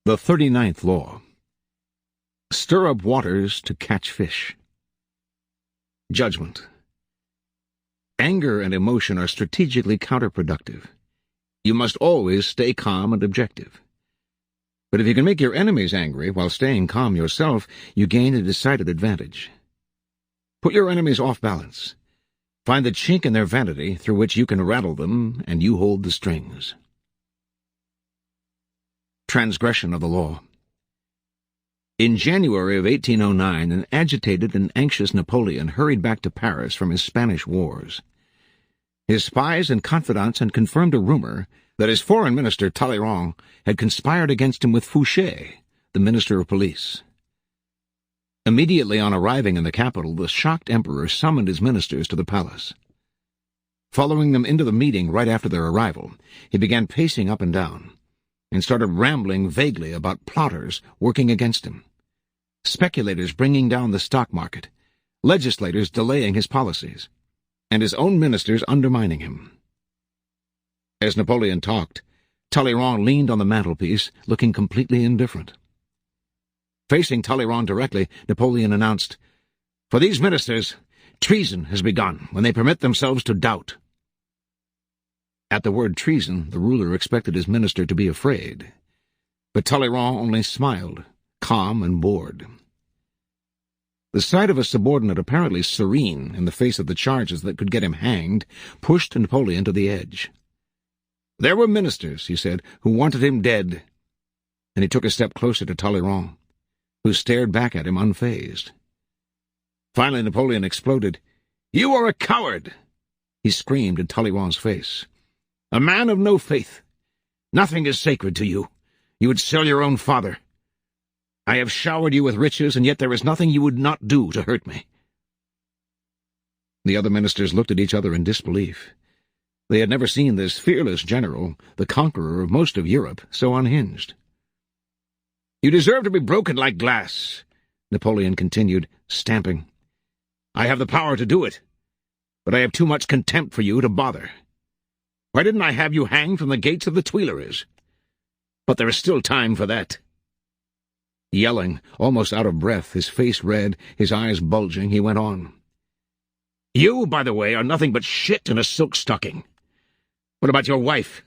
The 39th Law. Stir up waters to catch fish. Judgment. Anger and emotion are strategically counterproductive. You must always stay calm and objective. But if you can make your enemies angry while staying calm yourself, you gain a decided advantage. Put your enemies off balance. Find the chink in their vanity through which you can rattle them, and you hold the strings. Transgression of the law. In January of 1809, an agitated and anxious Napoleon hurried back to Paris from his Spanish wars. His spies and confidants had confirmed a rumor that his foreign minister Talleyrand had conspired against him with Fouché, the minister of police. Immediately on arriving in the capital, the shocked emperor summoned his ministers to the palace. Following them into the meeting right after their arrival, he began pacing up and down, and started rambling vaguely about plotters working against him, speculators bringing down the stock market, legislators delaying his policies, and his own ministers undermining him. As Napoleon talked, Talleyrand leaned on the mantelpiece, looking completely indifferent. Facing Talleyrand directly, Napoleon announced, "For these ministers, treason has begun when they permit themselves to doubt." At the word treason, the ruler expected his minister to be afraid. But Talleyrand only smiled, calm and bored. The sight of a subordinate apparently serene in the face of the charges that could get him hanged pushed Napoleon to the edge. There were ministers, he said, who wanted him dead, and he took a step closer to Talleyrand, who stared back at him unfazed. Finally Napoleon exploded. "You are a coward!" he screamed in Talleyrand's face. "A man of no faith. Nothing is sacred to you. You would sell your own father. I have showered you with riches, and yet there is nothing you would not do to hurt me." The other ministers looked at each other in disbelief. They had never seen this fearless general, the conqueror of most of Europe, so unhinged. "You deserve to be broken like glass," Napoleon continued, stamping. "I have the power to do it, but I have too much contempt for you to bother. Why didn't I have you hanged from the gates of the Tuileries? But there is still time for that." Yelling, almost out of breath, his face red, his eyes bulging, he went on. "You, by the way, are nothing but shit in a silk stocking. What about your wife?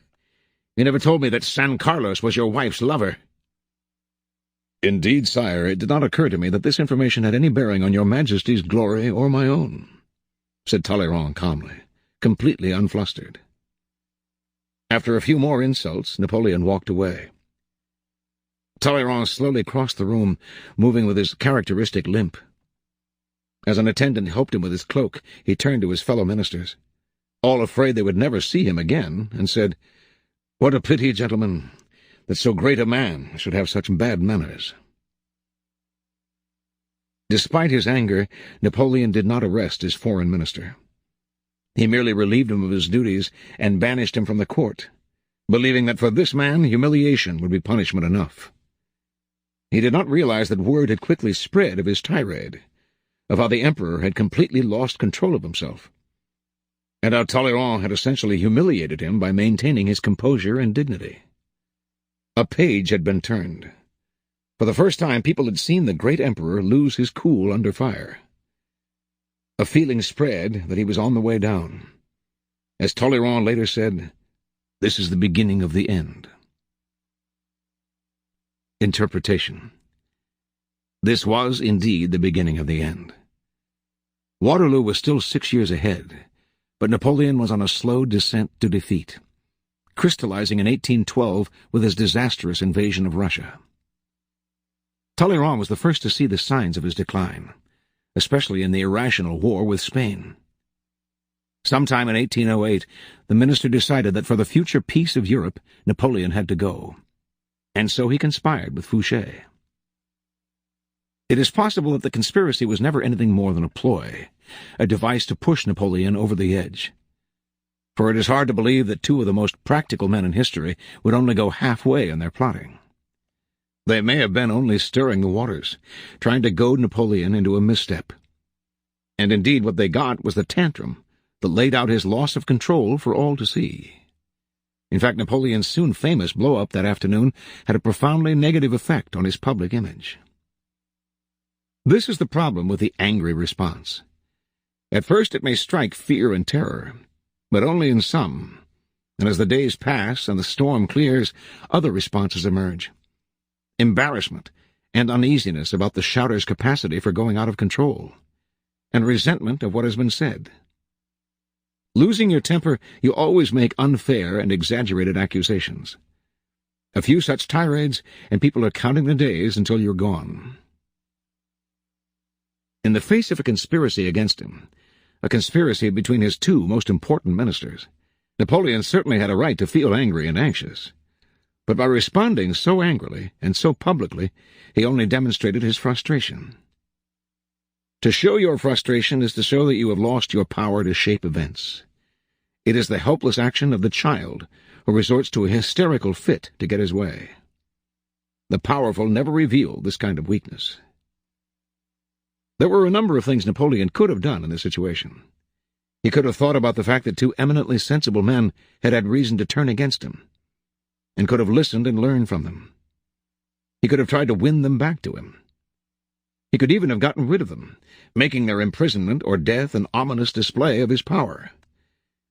You never told me that San Carlos was your wife's lover." "Indeed, sire, it did not occur to me that this information had any bearing on your Majesty's glory or my own," said Talleyrand calmly, completely unflustered. After a few more insults, Napoleon walked away. Talleyrand slowly crossed the room, moving with his characteristic limp. As an attendant helped him with his cloak, he turned to his fellow ministers, all afraid they would never see him again, and said, "What a pity, gentlemen, that so great a man should have such bad manners." Despite his anger, Napoleon did not arrest his foreign minister. He merely relieved him of his duties and banished him from the court, believing that for this man humiliation would be punishment enough. He did not realize that word had quickly spread of his tirade, of how the emperor had completely lost control of himself, and how Talleyrand had essentially humiliated him by maintaining his composure and dignity. A page had been turned. For the first time, people had seen the great emperor lose his cool under fire. A feeling spread that he was on the way down. As Talleyrand later said, "This is the beginning of the end." Interpretation. This was indeed the beginning of the end. Waterloo was still 6 years ahead, but Napoleon was on a slow descent to defeat, crystallizing in 1812 with his disastrous invasion of Russia. Talleyrand was the first to see the signs of his decline, especially in the irrational war with Spain. Sometime in 1808, the minister decided that for the future peace of Europe, Napoleon had to go, and so he conspired with Fouché. It is possible that the conspiracy was never anything more than a ploy, a device to push Napoleon over the edge. For it is hard to believe that two of the most practical men in history would only go halfway in their plotting. They may have been only stirring the waters, trying to goad Napoleon into a misstep. And indeed what they got was the tantrum that laid out his loss of control for all to see. In fact, Napoleon's soon famous blow-up that afternoon had a profoundly negative effect on his public image. This is the problem with the angry response. At first it may strike fear and terror, but only in some, and as the days pass and the storm clears, other responses emerge. Embarrassment and uneasiness about the shouter's capacity for going out of control, and resentment of what has been said. Losing your temper, you always make unfair and exaggerated accusations. A few such tirades, and people are counting the days until you're gone. In the face of a conspiracy against him, a conspiracy between his two most important ministers, Napoleon certainly had a right to feel angry and anxious. But by responding so angrily and so publicly, he only demonstrated his frustration. To show your frustration is to show that you have lost your power to shape events. It is the helpless action of the child who resorts to a hysterical fit to get his way. The powerful never reveal this kind of weakness. There were a number of things Napoleon could have done in this situation. He could have thought about the fact that two eminently sensible men had had reason to turn against him, and could have listened and learned from them. He could have tried to win them back to him. He could even have gotten rid of them, making their imprisonment or death an ominous display of his power.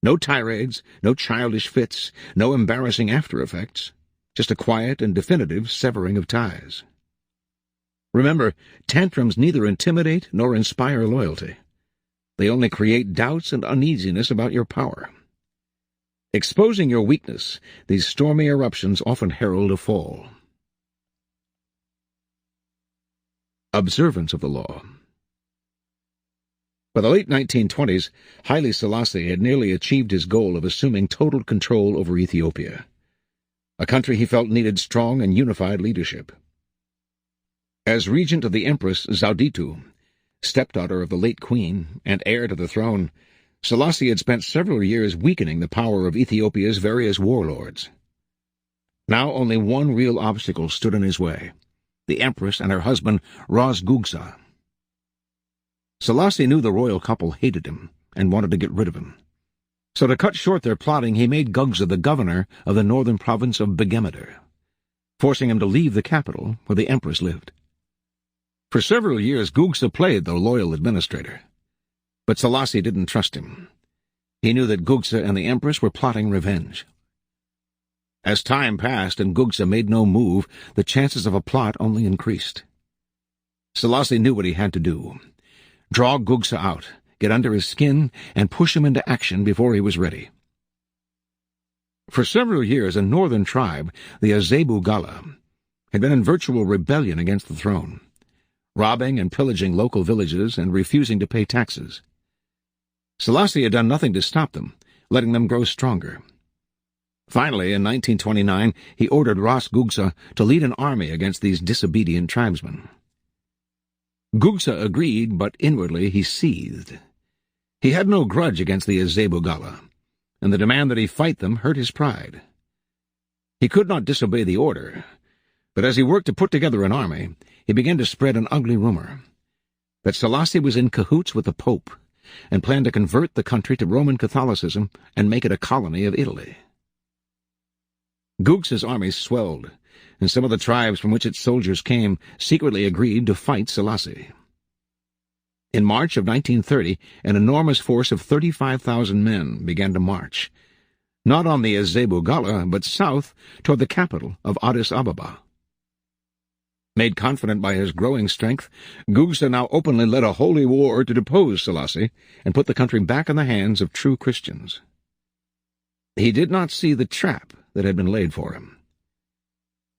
No tirades, no childish fits, no embarrassing after-effects, just a quiet and definitive severing of ties. Remember, tantrums neither intimidate nor inspire loyalty. They only create doubts and uneasiness about your power. Exposing your weakness, these stormy eruptions often herald a fall. Observance of the law. By the late 1920s, Haile Selassie had nearly achieved his goal of assuming total control over Ethiopia, a country he felt needed strong and unified leadership. As regent of the Empress Zauditu, stepdaughter of the late queen and heir to the throne, Selassie had spent several years weakening the power of Ethiopia's various warlords. Now only one real obstacle stood in his way: the Empress and her husband, Ras Gugsa. Selassie knew the royal couple hated him and wanted to get rid of him. So to cut short their plotting, he made Gugsa the governor of the northern province of Begemeder, forcing him to leave the capital where the Empress lived. For several years, Gugsa played the loyal administrator. But Selassie didn't trust him. He knew that Gugsa and the Empress were plotting revenge. As time passed and Gugsa made no move, the chances of a plot only increased. Selassie knew what he had to do: draw Gugsa out, get under his skin, and push him into action before he was ready. For several years, a northern tribe, the Azebu Gala, had been in virtual rebellion against the throne, robbing and pillaging local villages and refusing to pay taxes. Selassie had done nothing to stop them, letting them grow stronger. Finally, in 1929, he ordered Ras Gugsa to lead an army against these disobedient tribesmen. Gugsa agreed, but inwardly he seethed. He had no grudge against the Azebu Gala, and the demand that he fight them hurt his pride. He could not disobey the order, but as he worked to put together an army, he began to spread an ugly rumor: that Selassie was in cahoots with the Pope and planned to convert the country to Roman Catholicism and make it a colony of Italy. Gugsa's army swelled, and some of the tribes from which its soldiers came secretly agreed to fight Selassie. In March of 1930, an enormous force of 35,000 men began to march, not on the Azebu Gala, but south toward the capital of Addis Ababa. Made confident by his growing strength, Gugsa now openly led a holy war to depose Selassie and put the country back in the hands of true Christians. He did not see the trap that had been laid for him.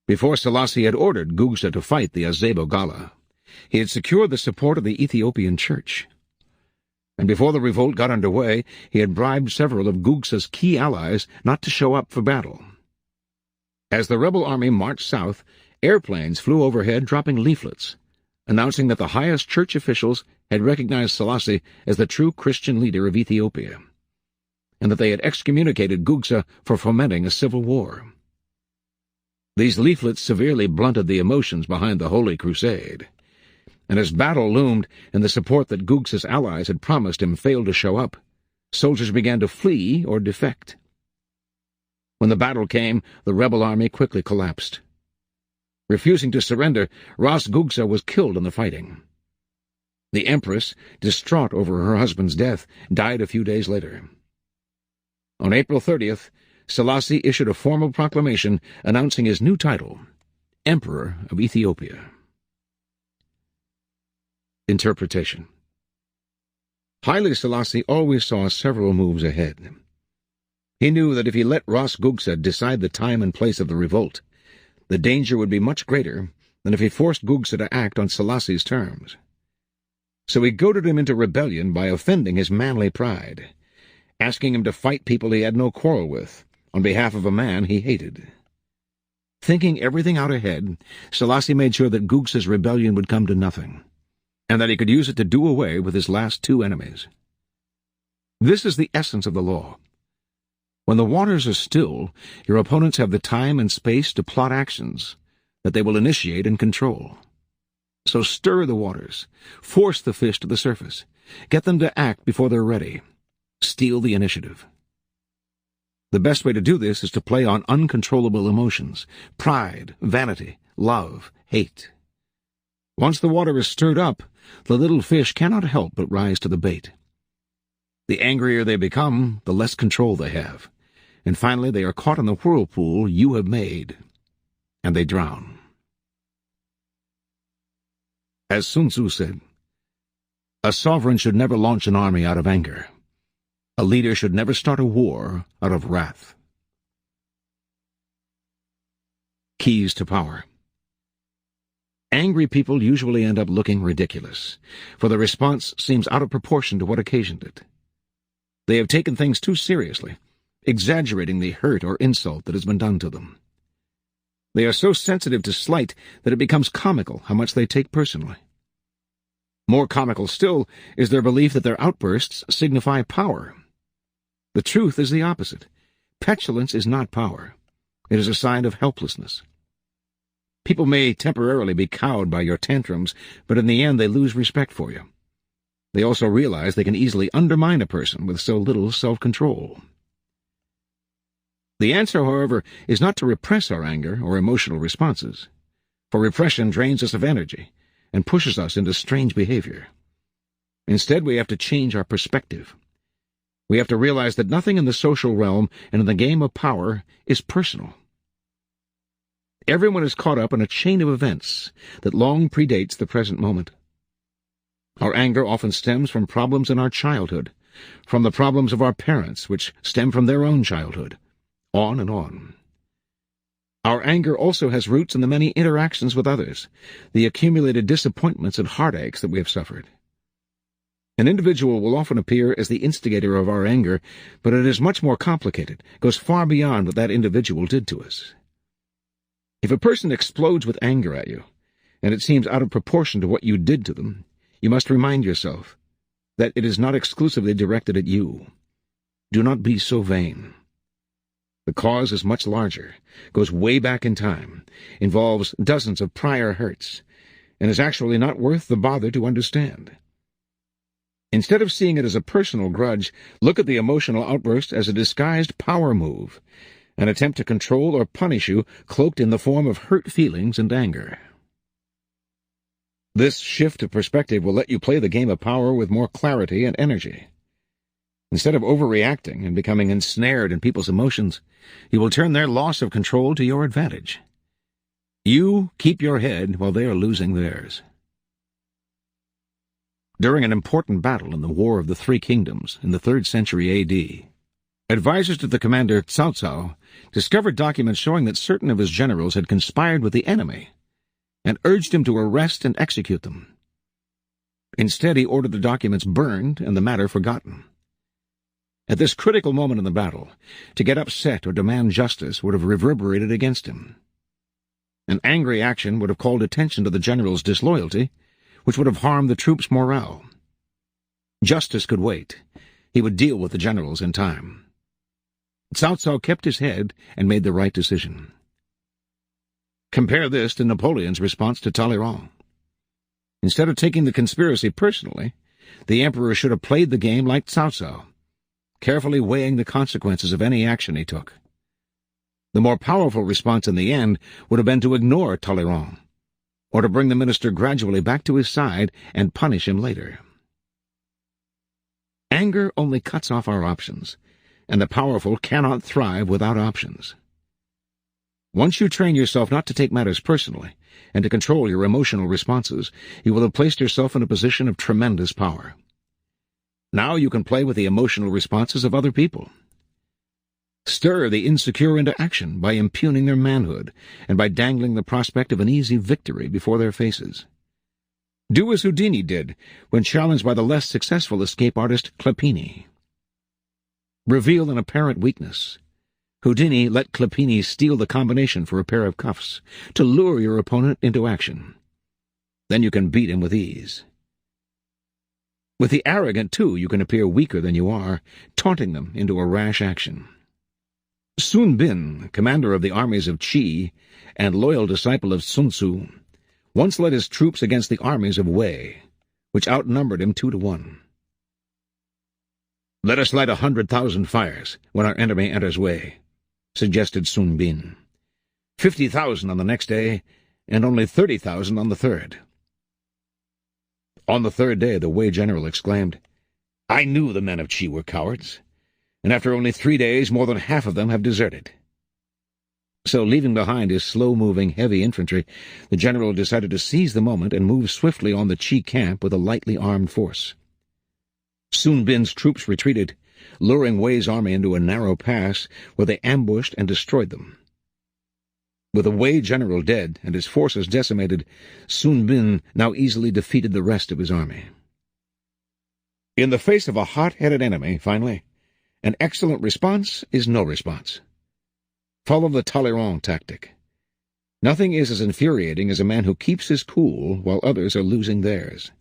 Before Selassie had ordered Gugsa to fight the Azebu Gala, he had secured the support of the Ethiopian Church. And before the revolt got under way, he had bribed several of Gugsa's key allies not to show up for battle. As the rebel army marched south, airplanes flew overhead dropping leaflets, announcing that the highest church officials had recognized Selassie as the true Christian leader of Ethiopia, and that they had excommunicated Gugsa for fomenting a civil war. These leaflets severely blunted the emotions behind the Holy Crusade, and as battle loomed and the support that Gugsa's allies had promised him failed to show up, soldiers began to flee or defect. When the battle came, the rebel army quickly collapsed. Refusing to surrender, Ras Gugsa was killed in the fighting. The empress, distraught over her husband's death, died a few days later. On April 30th, Selassie issued a formal proclamation announcing his new title, Emperor of Ethiopia. Interpretation. Haile Selassie always saw several moves ahead. He knew that if he let Ras Gugsa decide the time and place of the revolt, the danger would be much greater than if he forced Gugsa to act on Selassie's terms. So he goaded him into rebellion by offending his manly pride, asking him to fight people he had no quarrel with, on behalf of a man he hated. Thinking everything out ahead, Selassie made sure that Gugsa's rebellion would come to nothing, and that he could use it to do away with his last two enemies. This is the essence of the law. When the waters are still, your opponents have the time and space to plot actions that they will initiate and control. So stir the waters, force the fish to the surface, get them to act before they're ready, steal the initiative. The best way to do this is to play on uncontrollable emotions, pride, vanity, love, hate. Once the water is stirred up, the little fish cannot help but rise to the bait. The angrier they become, the less control they have, and finally they are caught in the whirlpool you have made, and they drown. As Sun Tzu said, a sovereign should never launch an army out of anger. A leader should never start a war out of wrath. Keys to power. Angry people usually end up looking ridiculous, for the response seems out of proportion to what occasioned it. They have taken things too seriously, exaggerating the hurt or insult that has been done to them. They are so sensitive to slight that it becomes comical how much they take personally. More comical still is their belief that their outbursts signify power. The truth is the opposite. Petulance is not power. It is a sign of helplessness. People may temporarily be cowed by your tantrums, but in the end they lose respect for you. They also realize they can easily undermine a person with so little self-control. The answer, however, is not to repress our anger or emotional responses, for repression drains us of energy and pushes us into strange behavior. Instead, we have to change our perspective. We have to realize that nothing in the social realm and in the game of power is personal. Everyone is caught up in a chain of events that long predates the present moment. Our anger often stems from problems in our childhood, from the problems of our parents, which stem from their own childhood, on and on. Our anger also has roots in the many interactions with others, the accumulated disappointments and heartaches that we have suffered. An individual will often appear as the instigator of our anger, but it is much more complicated, goes far beyond what that individual did to us. If a person explodes with anger at you, and it seems out of proportion to what you did to them, you must remind yourself that it is not exclusively directed at you. Do not be so vain. The cause is much larger, goes way back in time, involves dozens of prior hurts, and is actually not worth the bother to understand. Instead of seeing it as a personal grudge, look at the emotional outburst as a disguised power move, an attempt to control or punish you cloaked in the form of hurt feelings and anger. This shift of perspective will let you play the game of power with more clarity and energy. Instead of overreacting and becoming ensnared in people's emotions, you will turn their loss of control to your advantage. You keep your head while they are losing theirs. During an important battle in the War of the Three Kingdoms in the 3rd century A.D., advisors to the commander Cao Cao discovered documents showing that certain of his generals had conspired with the enemy and urged him to arrest and execute them. Instead, he ordered the documents burned and the matter forgotten. At this critical moment in the battle, to get upset or demand justice would have reverberated against him. An angry action would have called attention to the general's disloyalty, which would have harmed the troops' morale. Justice could wait. He would deal with the generals in time. Cao Cao kept his head and made the right decision. Compare this to Napoleon's response to Talleyrand. Instead of taking the conspiracy personally, the emperor should have played the game like Cao Cao, carefully weighing the consequences of any action he took. The more powerful response in the end would have been to ignore Talleyrand, or to bring the minister gradually back to his side and punish him later. Anger only cuts off our options, and the powerful cannot thrive without options. Once you train yourself not to take matters personally and to control your emotional responses, you will have placed yourself in a position of tremendous power. Now you can play with the emotional responses of other people. Stir the insecure into action by impugning their manhood and by dangling the prospect of an easy victory before their faces. Do as Houdini did when challenged by the less successful escape artist Clapini. Reveal an apparent weakness. Houdini let Clapini steal the combination for a pair of cuffs to lure your opponent into action. Then you can beat him with ease. With the arrogant, too, you can appear weaker than you are, taunting them into a rash action. Sun Bin, commander of the armies of Qi and loyal disciple of Sun Tzu, once led his troops against the armies of Wei, which outnumbered him 2-1. "Let us light 100,000 fires when our enemy enters Wei," suggested Sun Bin. 50,000 on the next day, and only 30,000 on the third. On the third day, the Wei general exclaimed, "I knew the men of Qi were cowards, and after only 3 days, more than half of them have deserted." So, leaving behind his slow-moving, heavy infantry, the general decided to seize the moment and move swiftly on the Qi camp with a lightly armed force. Sun Bin's troops retreated, luring Wei's army into a narrow pass where they ambushed and destroyed them. With the Wei general dead and his forces decimated, Sun Bin now easily defeated the rest of his army. In the face of a hot-headed enemy, finally, an excellent response is no response. Follow the Talleyrand tactic. Nothing is as infuriating as a man who keeps his cool while others are losing theirs.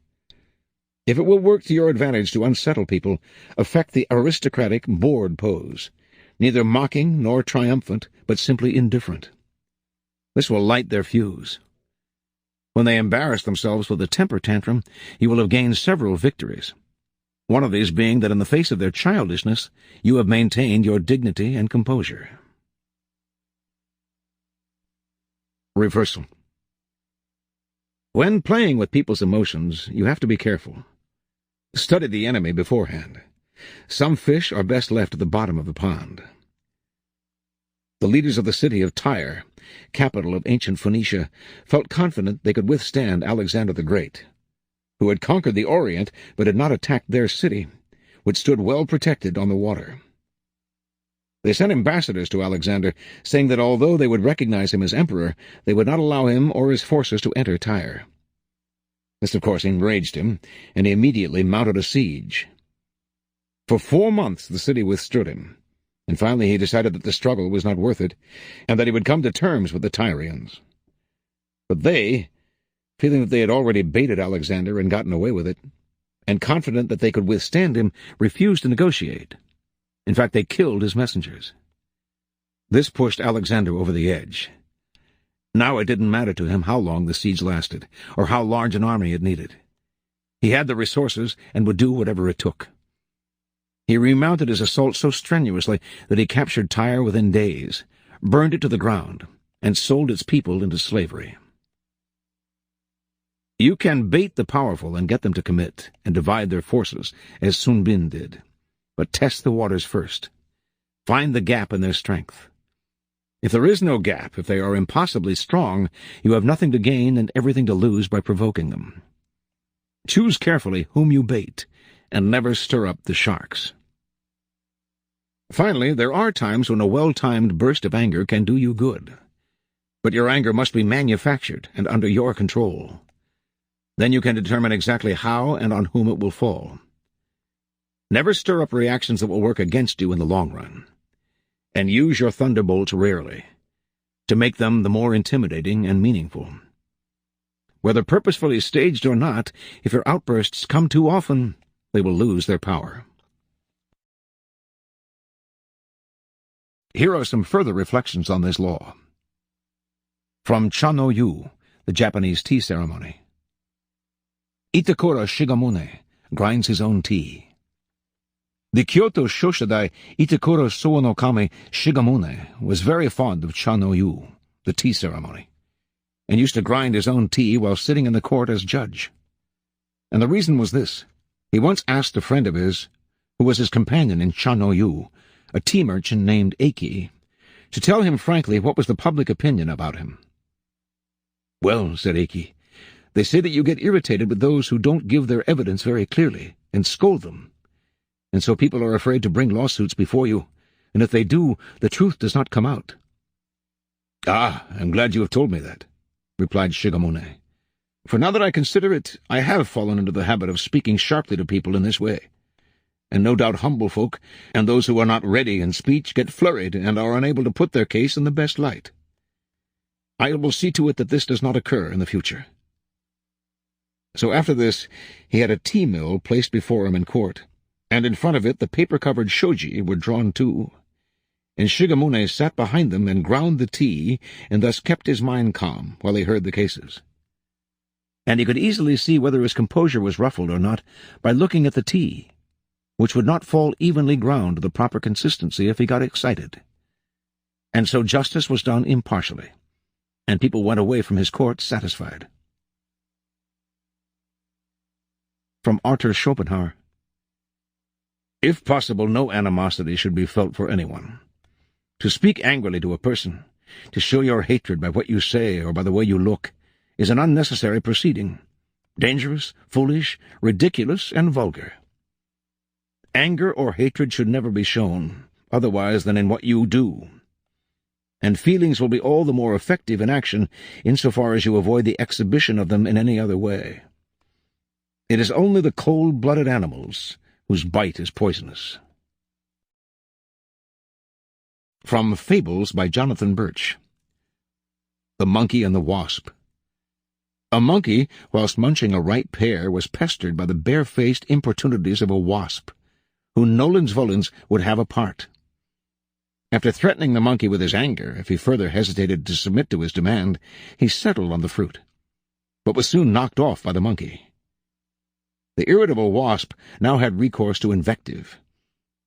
If it will work to your advantage to unsettle people, affect the aristocratic, bored pose, neither mocking nor triumphant, but simply indifferent. This will light their fuse. When they embarrass themselves with a temper tantrum, you will have gained several victories. One of these being that in the face of their childishness, you have maintained your dignity and composure. Reversal. When playing with people's emotions, you have to be careful. Study the enemy beforehand. Some fish are best left at the bottom of the pond. The leaders of the city of Tyre, capital of ancient Phoenicia, felt confident they could withstand Alexander the Great, who had conquered the Orient but had not attacked their city, which stood well protected on the water. They sent ambassadors to Alexander, saying that although they would recognize him as emperor, they would not allow him or his forces to enter Tyre. This, of course, enraged him, and he immediately mounted a siege. For 4 months the city withstood him, and finally he decided that the struggle was not worth it, and that he would come to terms with the Tyrians. But they, feeling that they had already baited Alexander and gotten away with it, and confident that they could withstand him, refused to negotiate. In fact, they killed his messengers. This pushed Alexander over the edge. Now it didn't matter to him how long the siege lasted, or how large an army it needed. He had the resources and would do whatever it took. He remounted his assault so strenuously that he captured Tyre within days, burned it to the ground, and sold its people into slavery. You can bait the powerful and get them to commit, and divide their forces, as Sun Bin did. But test the waters first. Find the gap in their strength. If there is no gap, if they are impossibly strong, you have nothing to gain and everything to lose by provoking them. Choose carefully whom you bait, and never stir up the sharks. Finally, there are times when a well-timed burst of anger can do you good. But your anger must be manufactured and under your control. Then you can determine exactly how and on whom it will fall. Never stir up reactions that will work against you in the long run. And use your thunderbolts rarely, to make them the more intimidating and meaningful. Whether purposefully staged or not, if your outbursts come too often, they will lose their power. Here are some further reflections on this law. From Cha-no-yu, the Japanese tea ceremony. Itakura Shigemune grinds his own tea. The Kyoto Shoshidai Itakura Soa no Kame Shigamune was very fond of cha no yu, the tea ceremony, and used to grind his own tea while sitting in the court as judge. And the reason was this. He once asked a friend of his, who was his companion in cha no yu, a tea merchant named Eiki, to tell him frankly what was the public opinion about him. "Well," said Eiki, "they say that you get irritated with those who don't give their evidence very clearly, and scold them. And so people are afraid to bring lawsuits before you, and if they do, the truth does not come out." "Ah, I'm glad you have told me that," replied Shigamune. "For now that I consider it, I have fallen into the habit of speaking sharply to people in this way. And no doubt humble folk, and those who are not ready in speech, get flurried and are unable to put their case in the best light. I will see to it that this does not occur in the future." So after this, he had a tea mill placed before him in court, and in front of it the paper-covered shoji were drawn too. And Shigamune sat behind them and ground the tea, and thus kept his mind calm while he heard the cases. And he could easily see whether his composure was ruffled or not by looking at the tea, which would not fall evenly ground to the proper consistency if he got excited. And so justice was done impartially, and people went away from his court satisfied. From Arthur Schopenhauer. If possible, no animosity should be felt for anyone. To speak angrily to a person, to show your hatred by what you say or by the way you look, is an unnecessary proceeding, dangerous, foolish, ridiculous, and vulgar. Anger or hatred should never be shown, otherwise than in what you do. And feelings will be all the more effective in action insofar as you avoid the exhibition of them in any other way. It is only the cold-blooded animals whose bite is poisonous. From Fables by Jonathan Birch. The Monkey and the Wasp. A monkey, whilst munching a ripe pear, was pestered by the barefaced importunities of a wasp, who nolens volens would have apart. After threatening the monkey with his anger, if he further hesitated to submit to his demand, he settled on the fruit, but was soon knocked off by the monkey. The irritable wasp now had recourse to invective,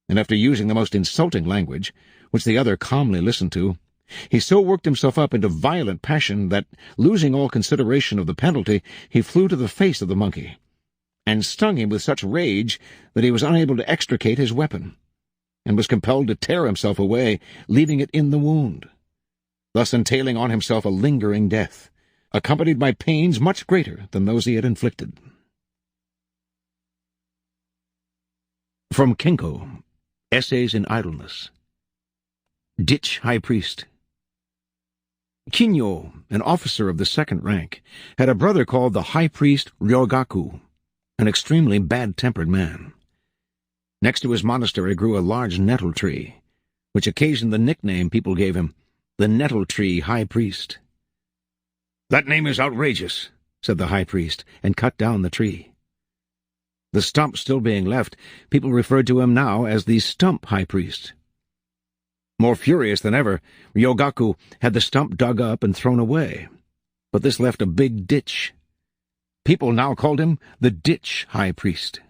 and after using the most insulting language, which the other calmly listened to, he so worked himself up into violent passion that, losing all consideration of the penalty, he flew to the face of the monkey, and stung him with such rage that he was unable to extricate his weapon, and was compelled to tear himself away, leaving it in the wound, thus entailing on himself a lingering death, accompanied by pains much greater than those he had inflicted. From Kenko, Essays in Idleness. Ditch High Priest. Kinyo, an officer of the second rank, had a brother called the High Priest Ryogaku, an extremely bad-tempered man. Next to his monastery grew a large nettle tree, which occasioned the nickname people gave him, the Nettle Tree High Priest. "That name is outrageous," said the high priest, and cut down the tree. The stump still being left, people referred to him now as the Stump High Priest. More furious than ever, Ryogaku had the stump dug up and thrown away, but this left a big ditch. People now called him the Ditch High Priest.